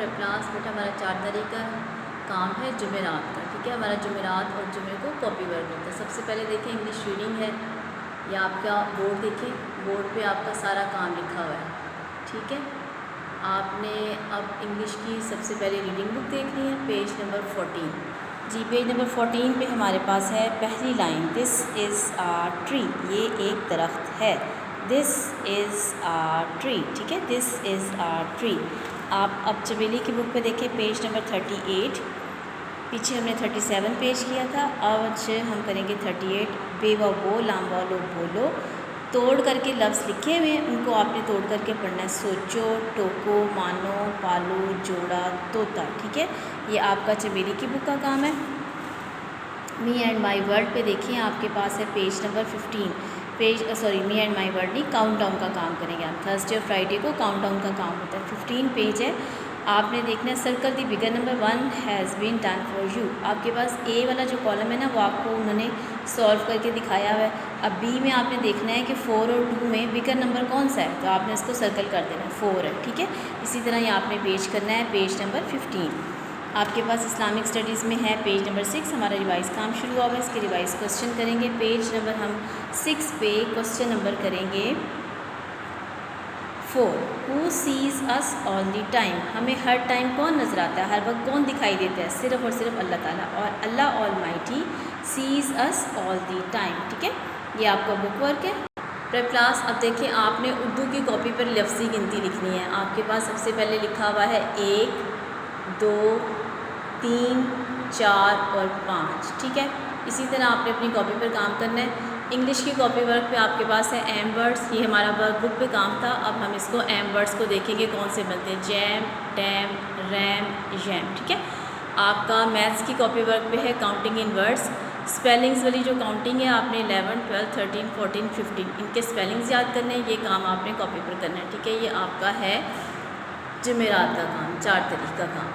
Prep class बेटा हमारा 4 तारीख का काम है जुमेरात का। ठीक है, हमारा जुमेरात और जुमे को कॉपी वर्क होता है। सबसे पहले देखें इंग्लिश रीडिंग है, या आपका बोर्ड देखें, बोर्ड पे आपका सारा काम लिखा हुआ है। ठीक है, आपने अब इंग्लिश की सबसे पहले रीडिंग बुक देखनी है, पेज नंबर 14। जी, पेज नंबर 14 पे हमारे पास है पहली line, this is a tree, ये एक दरख्त है। दिस इज़ आ ट्री, ठीक है, दिस इज़ आ ट्री। आप अब चमेली की बुक पे देखें, पेज नंबर 38। पीछे हमने 37 पेज किया था, आज हम करेंगे 38। बेवा वो लाम वालो बोलो, तोड़ करके लफ्ज़ लिखे हुए हैं, उनको आपने तोड़ करके पढ़ना है। सोचो, टोको, मानो, पालो, जोड़ा, तोता। ठीक है, ये आपका चमेली की बुक का काम है। मी एंड माई वर्ड पे देखिए, आपके पास है page number 15। Me and my word नहीं, काउंट डाउन का काम करेंगे हम। थर्सडे और फ्राइडे को काउंट डाउन का काम होता है। 15 पेज है, आपने देखना है circle the bigger number 1 has been done for you. आपके पास ए वाला जो कॉलम है ना, वो आपको उन्होंने सॉल्व करके दिखाया हुआ है। अब बी में आपने देखना है कि 4 और 2 में बिगर नंबर कौन सा है, तो आपने इसको सर्कल कर देना है, 4 है। ठीक है, इसी तरह ये आपने पेज करना है, पेज नंबर 15। आपके पास इस्लामिक स्टडीज़ में है पेज नंबर 6, हमारा रिवाइज़ काम शुरू हुआ है, इसके रिवाइज़ क्वेश्चन करेंगे। पेज नंबर हम 6 पे क्वेश्चन नंबर करेंगे 4। Who sees us all the time, हमें हर टाइम कौन नज़र आता है, हर वक्त कौन दिखाई देता है, सिर्फ़ और सिर्फ अल्लाह ताला। और Allah almighty sees us all the time. ठीक है, ये आपका बुक वर्क है। प्रेप क्लास, अब देखिए आपने उर्दू की कॉपी पर लफ्ज़ी गिनती लिखनी है। आपके पास सबसे पहले लिखा हुआ है 1, 2, 3, 4 और 5। ठीक है, इसी तरह आपने अपनी कॉपी पर काम करना है। इंग्लिश की कॉपी वर्क पे आपके पास है एम वर्ड्स, ये हमारा वर्क बुक पे काम था। अब हम इसको एम वर्ड्स को देखेंगे कौन से बनते हैं, जैम, डैम, रैम, जैम। ठीक है, आपका मैथ्स की कॉपी वर्क पे है काउंटिंग इन वर्ड्स। स्पेलिंग्स वाली जो काउंटिंग है, आपने 11, 12, 13, 14, 15 इनके स्पेलिंग्स याद करने हैं, ये काम आपने कॉपी पर करना है। ठीक है, ये आपका है जुमेरात का काम, 4 तारीख का काम।